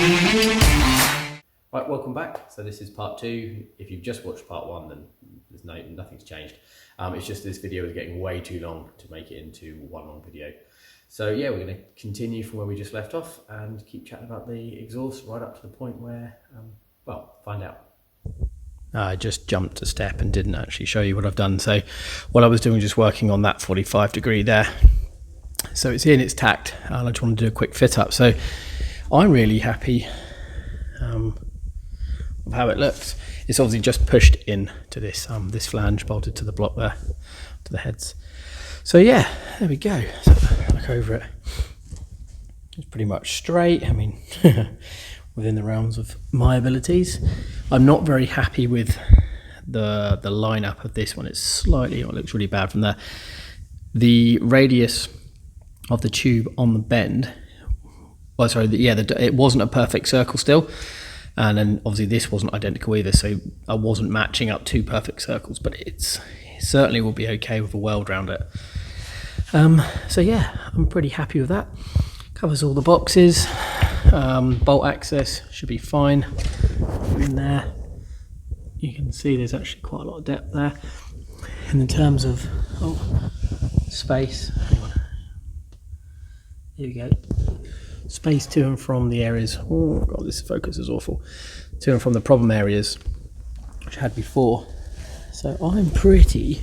Right, welcome back. So this is part two. If you've just watched part one, then nothing's changed. It's just this video is getting way too long to make it into one long video. So yeah, we're going to continue from where we just left off and keep chatting about the exhaust right up to the point where, well, find out. I just jumped a step and didn't actually show you what I've done. So what I was doing was just working on that 45 degree there. So it's in, it's tacked, and I just want to do a quick fit up. So I'm really happy of how it looks. It's obviously just pushed in to this this flange bolted to the block there, to the heads. So yeah, there we go. So look over it. It's pretty much straight. I mean, within the realms of my abilities. I'm not very happy with the lineup of this one. It's slightly, it looks really bad from there. The radius of the tube on the bend, well, sorry, it wasn't a perfect circle still. And then obviously this wasn't identical either, so I wasn't matching up two perfect circles, but it certainly will be okay with a weld around it. So yeah, I'm pretty happy with that. Covers all the boxes. Bolt access should be fine in there. You can see there's actually quite a lot of depth there. And in terms of space, hang on. Here we go. Space to and from the areas. Oh god, this focus is awful. To and from the problem areas, which I had before. So I'm pretty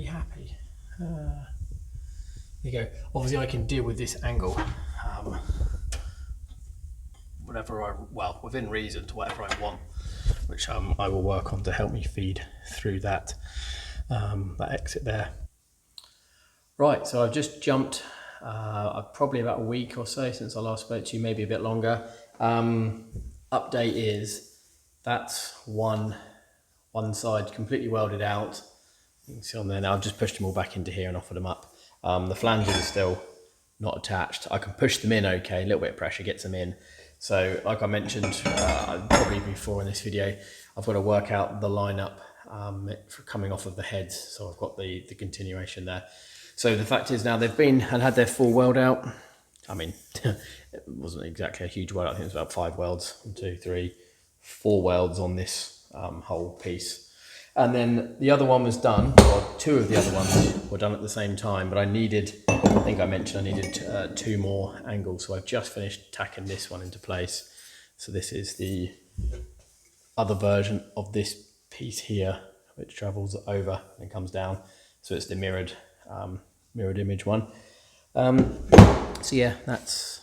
happy. There you go. Obviously, I can deal with this angle. Within reason to whatever I want, which I will work on to help me feed through that exit there. Right, so I've just jumped probably about a week or so since I last spoke to you, maybe a bit longer. Update is that's one side completely welded out. You can see on there now, I've just pushed them all back into here and offered them up. The flanges are still not attached. I can push them in okay, a little bit of pressure gets them in. So like I mentioned probably before in this video, I've got to work out the lineup for coming off of the heads. So I've got the continuation there. So the fact is now they've been and had their full weld out. I mean, it wasn't exactly a huge weld. I think it was about 5 welds, 1, 2, 3, 4 welds on this whole piece. And then the other one was done, or 2 of the other ones were done at the same time, but I think I mentioned I needed 2 more angles. So I've just finished tacking this one into place. So this is the other version of this piece here, which travels over and comes down. So it's the mirrored image one. So yeah, that's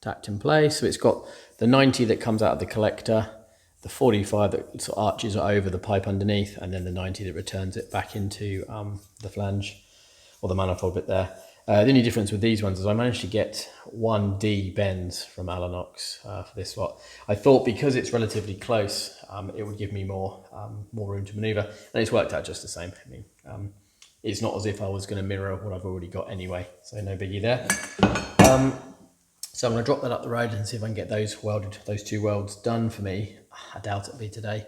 tacked in place. So it's got the 90 that comes out of the collector, the 45 that sort of arches over the pipe underneath, and then the 90 that returns it back into the flange or the manifold bit there. The only difference with these ones is I managed to get 1D bends from Alanox for this slot. I thought because it's relatively close, it would give me more room to maneuver, and it's worked out just the same. I mean, it's not as if I was going to mirror what I've already got anyway, so no biggie there. So I'm going to drop that up the road and see if I can get those 2 welds done for me. I doubt it'll be today.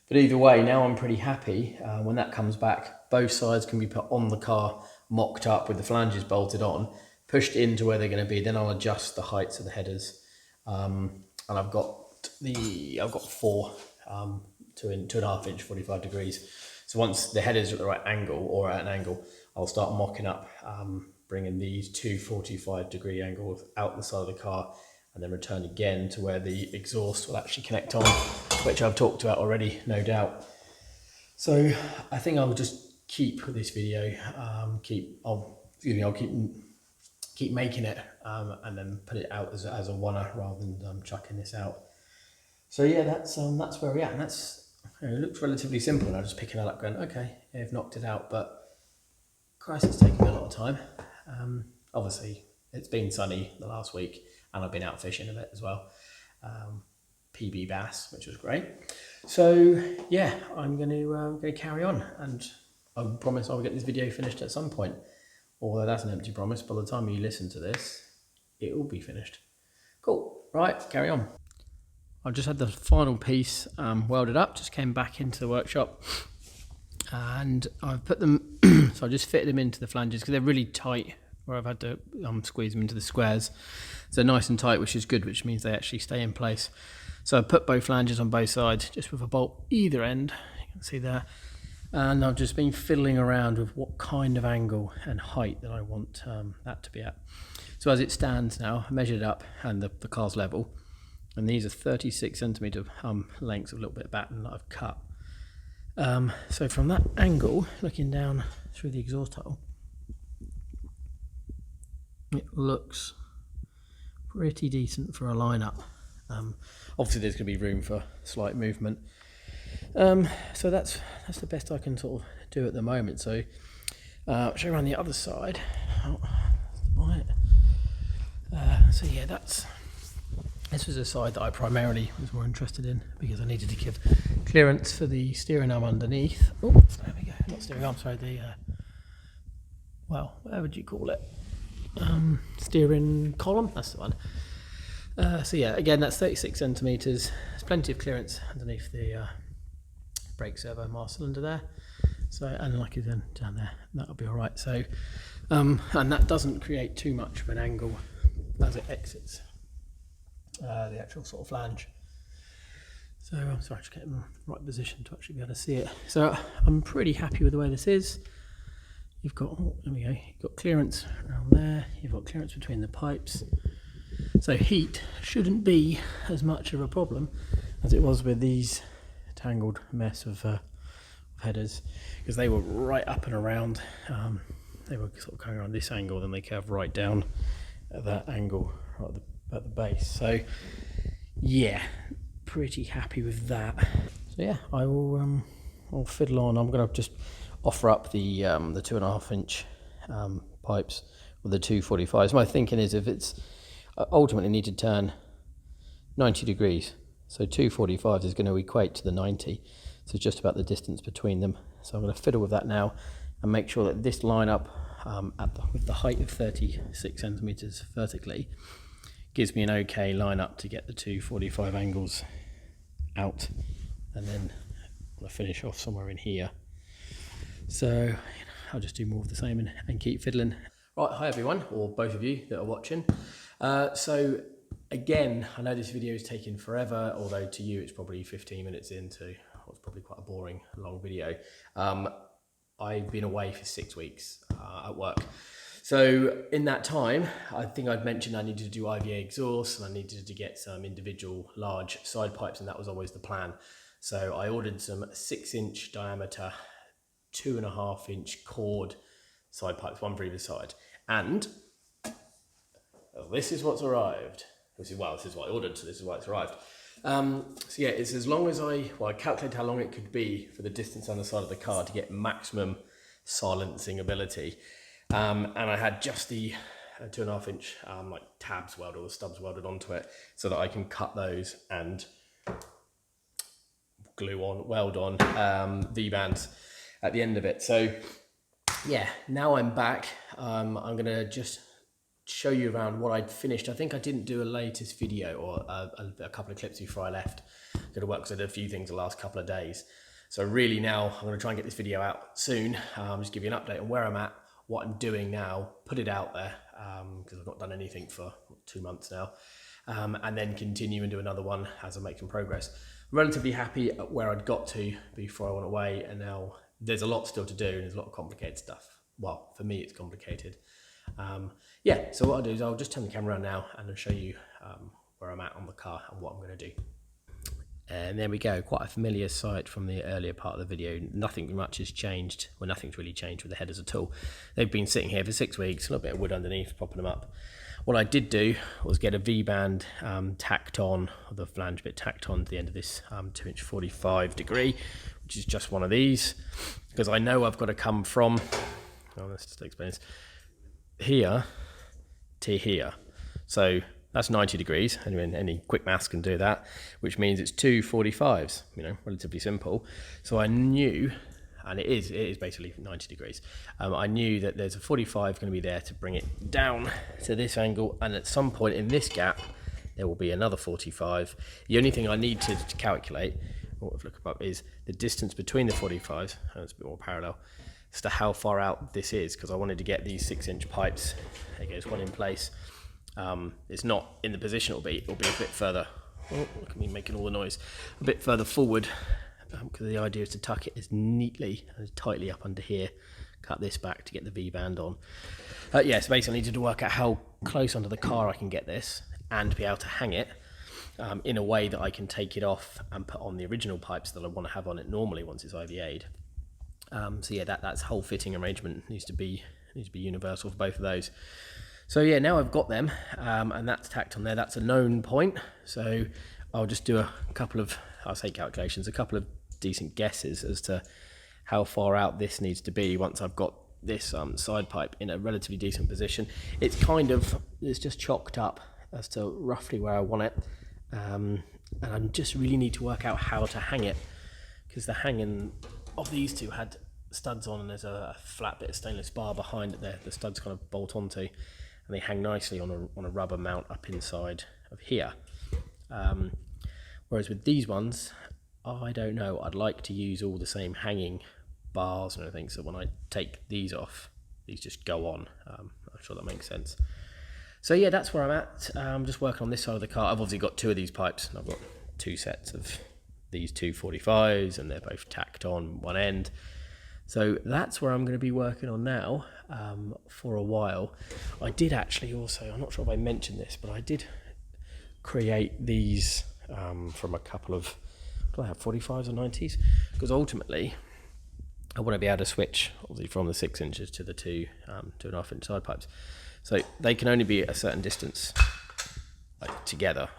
But either way, now I'm pretty happy. When that comes back, both sides can be put on the car, mocked up with the flanges bolted on, pushed into where they're going to be. Then I'll adjust the heights of the headers. And I've got 4 2.5 inch 45 degrees. So once the headers are at the right angle or at an angle, I'll start mocking up, bringing these 2 45 degree angles out the side of the car, and then return again to where the exhaust will actually connect on, which I've talked about already, no doubt. So I think I'll just keep this video, I'll keep making it, and then put it out as a one-er rather than chucking this out. So yeah, that's where we're at, and it looks relatively simple. And I'm just picking it up, going, okay, yeah, I've knocked it out, but Christ, it's taken me a lot of time. Obviously, it's been sunny the last week, and I've been out fishing a bit as well. PB bass, which was great. So yeah, I'm going to carry on, and I promise I'll get this video finished at some point. Although that's an empty promise. By the time you listen to this, it will be finished. Cool. Right, carry on. I've just had the final piece welded up. Just came back into the workshop, and I've put them. So I just fitted them into the flanges because they're really tight where I've had to squeeze them into the squares. So nice and tight, which is good, which means they actually stay in place. So I put both flanges on both sides, just with a bolt either end, you can see there. And I've just been fiddling around with what kind of angle and height that I want that to be at. So as it stands now, I measured it up and the car's level. And these are 36 centimetre lengths of a little bit of batten that I've cut. So from that angle, looking down through the exhaust hole, it looks pretty decent for a lineup. Obviously there's going to be room for slight movement. So that's the best I can sort of do at the moment. So I'll show you around the other side. So yeah, this was a side that I primarily was more interested in because I needed to give clearance for the steering arm underneath. Oh, there we go. Not steering arm, sorry. Well, where would you call it? Steering column. That's the one. So yeah, again, that's 36 centimeters. There's plenty of clearance underneath the brake servo master cylinder there. So, and like then down there, that'll be all right. So, and that doesn't create too much of an angle as it exits the actual sort of flange. So I'm sorry, just getting in the right position to actually be able to see it. So I'm pretty happy with the way this is. You've got, oh, there we go, you've got clearance around there, you've got clearance between the pipes. So heat shouldn't be as much of a problem as it was with these tangled mess of headers, because they were right up and around. They were sort of going around this angle, then they curve right down at that angle right at the base. So yeah, pretty happy with that. So yeah, I will I'll fiddle on. I'm going to just offer up the 2.5 inch pipes with the 245s. My thinking is if it's ultimately need to turn 90 degrees, so 245s is going to equate to the 90, so just about the distance between them. So I'm going to fiddle with that now and make sure that this line up with the height of 36 centimeters vertically gives me an okay line up to get the 245 angles out, and then I'm going to finish off somewhere in here. So I'll just do more of the same and keep fiddling. Right, hi everyone, or both of you that are watching. So again, I know this video is taking forever, although to you it's probably 15 minutes into what's probably quite a boring long video. I've been away for 6 weeks at work. So in that time, I think I'd mentioned I needed to do IVA exhaust and I needed to get some individual large side pipes, and that was always the plan. So I ordered some 6-inch diameter, 2.5 inch cord side pipes, one for either side. And this is what's arrived. This is what I ordered, so this is why it's arrived. So yeah, it's as long as I calculated how long it could be for the distance on the side of the car to get maximum silencing ability. And I had just the 2.5 inch like tabs welded or stubs welded onto it so that I can cut those and weld on V-bands at the end of it. So yeah, now I'm back. I'm gonna just show you around what I'd finished. I think I didn't do a latest video or a couple of clips before I left go to work, because I did a few things the last couple of days. So really now I'm going to try and get this video out soon. Just give you an update on where I'm at, what I'm doing now, put it out there, because I've not done anything for 2 months now, and then continue and do another one as I make some progress. I'm relatively happy at where I'd got to before I went away, and now there's a lot still to do and there's a lot of complicated stuff. Well, for me it's complicated. Yeah, so what I'll do is I'll just turn the camera around now and I'll show you where I'm at on the car and what I'm going to do. And there we go, quite a familiar sight from the earlier part of the video. Nothing much has changed, well, nothing's really changed with the headers at all. They've been sitting here for 6 weeks, a little bit of wood underneath, propping them up. What I did do was get a V-band tacked on, or the flange bit tacked on to the end of this 2-inch 45 degree, which is just one of these, because I know I've got to come from, oh, let's just explain this, here to here. So that's 90 degrees. Anyway, any quick maths can do that, which means it's 2 45s, you know, relatively simple. So I knew, and it is basically 90 degrees. I knew that there's a 45 going to be there to bring it down to this angle, and at some point in this gap, there will be another 45. The only thing I need to calculate, what I've looked up, is the distance between the 45s, and it's a bit more parallel. as to how far out this is, because I wanted to get these 6-inch pipes. There goes one in place. It's not in the position it'll be a bit further. Oh, look at me making all the noise. A bit further forward, because the idea is to tuck it as neatly and tightly up under here. Cut this back to get the V-band on. Yeah, so basically I needed to work out how close under the car I can get this and be able to hang it in a way that I can take it off and put on the original pipes that I want to have on it normally once it's IVA'd. So yeah, that's whole fitting arrangement needs to be universal for both of those. So yeah, now I've got them, and that's tacked on there. That's a known point. So I'll just do a couple of decent guesses as to how far out this needs to be once I've got this side pipe in a relatively decent position. It's just chalked up as to roughly where I want it, and I just really need to work out how to hang it, because the hanging of these two had studs on, and there's a flat bit of stainless bar behind it there. The studs kind of bolt onto, and they hang nicely on a rubber mount up inside of here. Whereas with these ones, I don't know. I'd like to use all the same hanging bars and everything, so when I take these off, these just go on. I'm sure that makes sense. So yeah, that's where I'm at. I'm just working on this side of the car. I've obviously got two of these pipes, and I've got two sets of these 245s, and they're both tacked on one end. So that's where I'm going to be working on now for a while. I did actually also, I'm not sure if I mentioned this, but I did create these from a couple of, do I have 45s or 90s? Because ultimately, I want to be able to switch obviously from the 6 inches to the 2.5 inch side pipes. So they can only be at a certain distance together.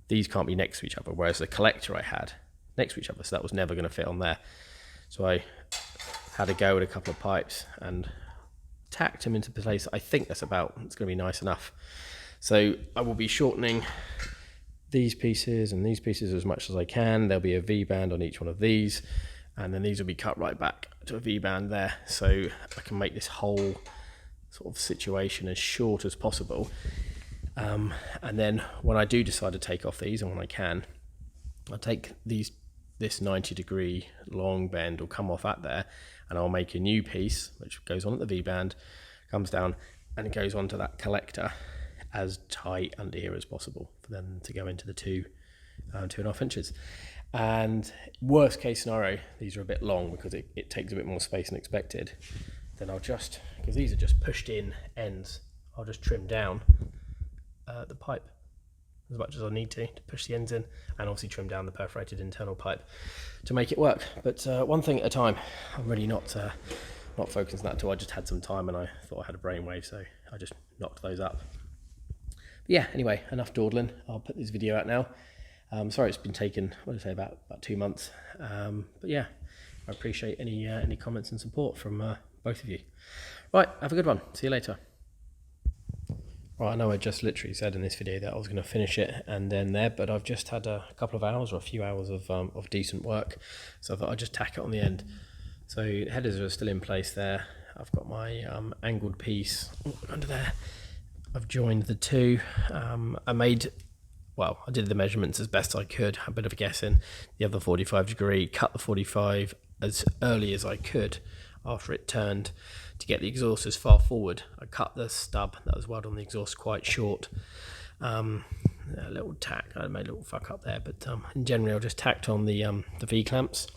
These can't be next to each other, whereas the collector I had next to each other, so that was never going to fit on there. So I had a go at a couple of pipes and tacked them into place. I think it's going to be nice enough. So I will be shortening these pieces and these pieces as much as I can. There'll be a V-band on each one of these, and then these will be cut right back to a V-band there, so I can make this whole sort of situation as short as possible. And then when I do decide to take off these, and when I can, I'll take this 90-degree long bend will come off at there, and I'll make a new piece which goes on at the V-band, comes down, and it goes onto that collector as tight under here as possible for them to go into the 2.5 inches. And worst case scenario, these are a bit long because it takes a bit more space than expected. Then I'll just, because these are just pushed in ends, I'll just trim down the pipe as much as I need to push the ends in, and obviously trim down the perforated internal pipe to make it work. But one thing at a time. I'm really not focusing on that until I just had some time and I thought I had a brainwave, so I just knocked those up. But yeah, anyway, enough dawdling. I'll put this video out now. Sorry it's been taken, what did I say, about 2 months. But yeah, I appreciate any comments and support from both of you. Right, have a good one. See you later. Right, I know I just literally said in this video that I was going to finish it and then there, but I've just had a couple of hours or a few hours of decent work, so I thought I'd just tack it on the end. So the headers are still in place there. I've got my angled piece under there. I've joined the two. I did the measurements as best I could, a bit of a guess in the other 45 degree, cut the 45 as early as I could after it turned to get the exhaust as far forward. I cut the stub that was welded on the exhaust quite short. A little tack, I made a little fuck up there, but in general I just tacked on the V-clamps,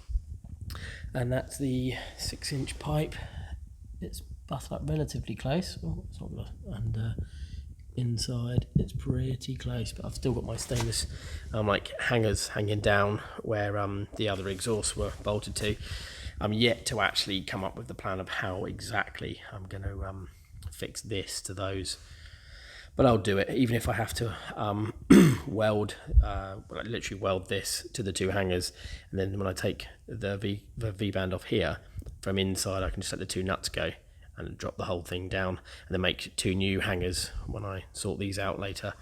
and that's the 6-inch pipe. It's butted up relatively close. Oh, it's not good. And inside it's pretty close, but I've still got my stainless hangers hanging down where the other exhausts were bolted to. I'm yet to actually come up with the plan of how exactly I'm going to fix this to those, but I'll do it, even if I have to literally weld this to the two hangers, and then when I take the V-band off here from inside, I can just let the two nuts go and drop the whole thing down, and then make two new hangers when I sort these out later.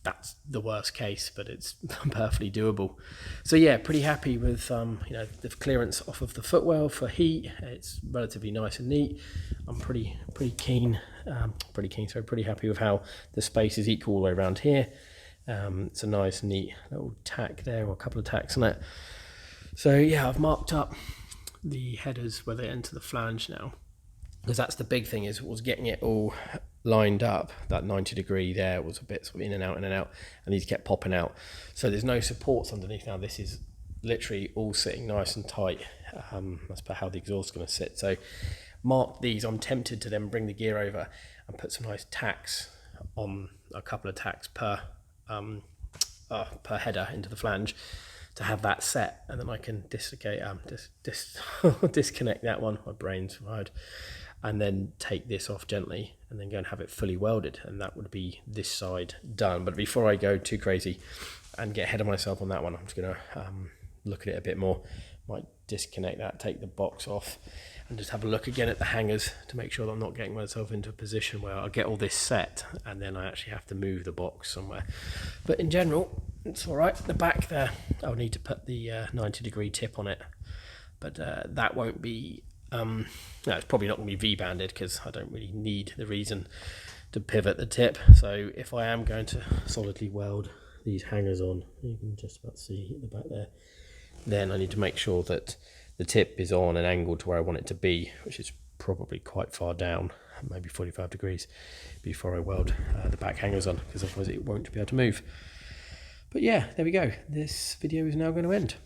That's the worst case, but it's perfectly doable. So yeah, pretty happy with the clearance off of the footwell for heat. It's relatively nice and neat. I'm pretty happy with how the space is equal all the way around here. It's a nice neat little tack there, or a couple of tacks on it. So yeah, I've marked up the headers where they enter the flange now, because that's the big thing, was getting it all lined up. That 90 degree there was a bit sort of in and out, and these kept popping out. So there's no supports underneath now. This is literally all sitting nice and tight, as per how the exhaust is going to sit. So mark these. I'm tempted to then bring the gear over and put some nice tacks on, a couple of tacks per header into the flange, to have that set, and then I can disconnect that one. My brain's fried. And then take this off gently, and then go and have it fully welded, and that would be this side done. But before I go too crazy and get ahead of myself on that one, I'm just going to look at it a bit more. Might disconnect that, take the box off, and just have a look again at the hangers to make sure that I'm not getting myself into a position where I get all this set and then I actually have to move the box somewhere. But in general, it's all right. The back there, I'll need to put the 90 degree tip on it, but that won't be no, it's probably not going to be V-banded, because I don't really need the reason to pivot the tip. So if I am going to solidly weld these hangers on, you can just about see at the back there, then I need to make sure that the tip is on an angle to where I want it to be, which is probably quite far down, maybe 45 degrees, before I weld the back hangers on, because otherwise it won't be able to move. But yeah, there we go. This video is now going to end.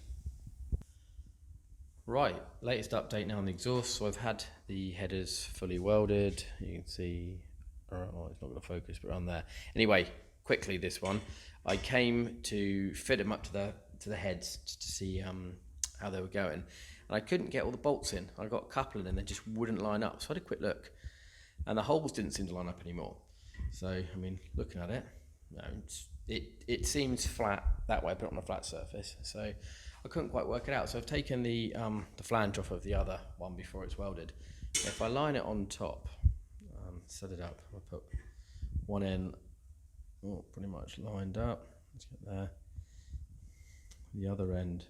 Right, latest update now on the exhaust. So I've had the headers fully welded. You can see, oh, it's not going to focus, but around there. Anyway, quickly this one. I came to fit them up to the heads just to see how they were going, and I couldn't get all the bolts in. I got a couple in and they just wouldn't line up. So I had a quick look, and the holes didn't seem to line up anymore. So I mean, looking at it, it seems flat that way, but on a flat surface. So I couldn't quite work it out. So I've taken the flange off of the other one before it's welded. If I line it on top, set it up, I'll put one in, pretty much lined up. Let's get there. The other end,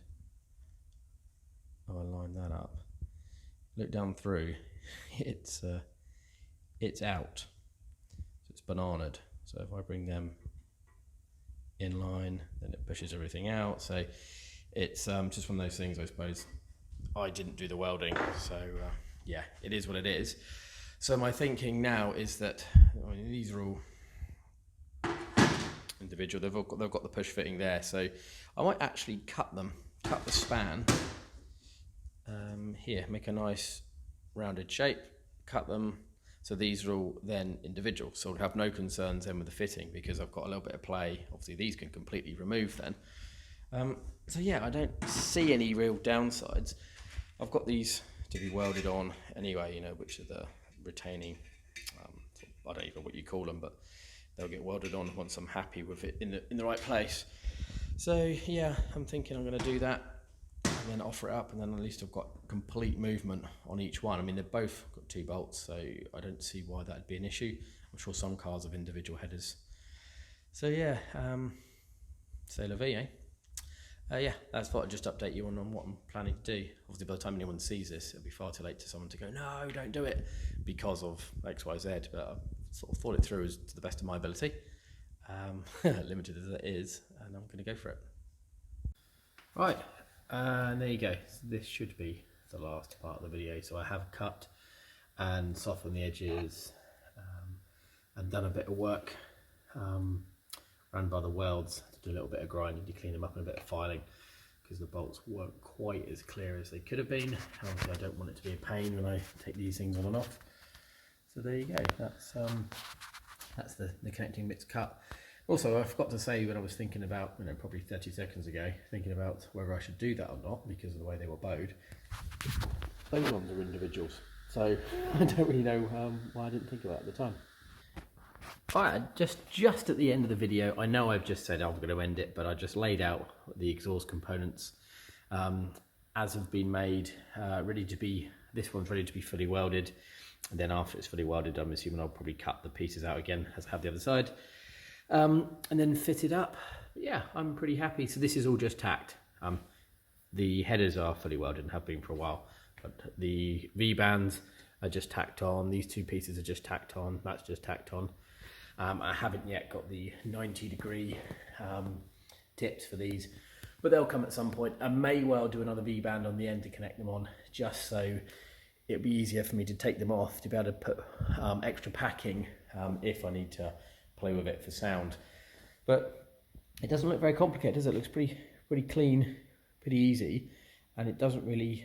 I line that up. Look down through, it's out. So it's bananaed. So if I bring them in line, then it pushes everything out. So it's just one of those things, I suppose. I didn't do the welding, so yeah, it is what it is. So my thinking now is that, I mean, these are all individual. They've got the push fitting there, so I might actually cut the span here, make a nice rounded shape, cut them. So these are all then individual, so I'll have no concerns then with the fitting, because I've got a little bit of play. Obviously these can completely remove then. So yeah, I don't see any real downsides. I've got these to be welded on anyway, you know, which are the retaining, I don't even know what you call them, but they'll get welded on once I'm happy with it in the right place. So yeah, I'm thinking I'm going to do that and then offer it up, and then at least I've got complete movement on each one. I mean, they've both got 2 bolts, so I don't see why that'd be an issue. I'm sure some cars have individual headers. So yeah, c'est la vie, eh? Yeah, that's what I'd just update you on what I'm planning to do. Obviously, by the time anyone sees this, it'll be far too late to someone to go, no, don't do it, because of X, Y, Z. But I've sort of thought it through as to the best of my ability, limited as it is, and I'm going to go for it. Right, and there you go. So this should be the last part of the video. So I have cut and softened the edges and done a bit of work ran by the welds to do a little bit of grinding to clean them up and a bit of filing, because the bolts weren't quite as clear as they could have been. Obviously I don't want it to be a pain when I take these things on and off. So there you go, that's the connecting bits cut. Also, I forgot to say, when I was thinking about, probably 30 seconds ago, thinking about whether I should do that or not because of the way they were bowed, those ones are individuals, so I don't really know why I didn't think about it at the time. Alright, just at the end of the video, I know I've just said I'm going to end it, but I just laid out the exhaust components as have been made, ready to be, this one's ready to be fully welded, and then after it's fully welded, I'm assuming I'll probably cut the pieces out again as I have the other side, and then fit it up. But yeah, I'm pretty happy. So this is all just tacked. The headers are fully welded and have been for a while, but the V-bands are just tacked on. These 2 pieces are just tacked on. That's just tacked on. I haven't yet got the 90 degree tips for these, but they'll come at some point. I may well do another V-band on the end to connect them on, just so it'll be easier for me to take them off, to be able to put extra packing if I need to play with it for sound. But it doesn't look very complicated, does it? It looks pretty clean, pretty easy, and it doesn't really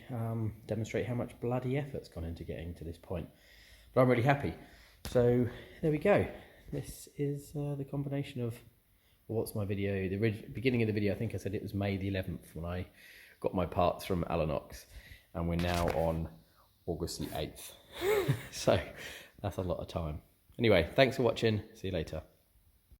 demonstrate how much bloody effort's gone into getting to this point. But I'm really happy. So there we go. This is the combination of, what's my video? The beginning of the video, I think I said it was May the 11th when I got my parts from Alanox, and we're now on August the 8th. So that's a lot of time. Anyway, thanks for watching. See you later.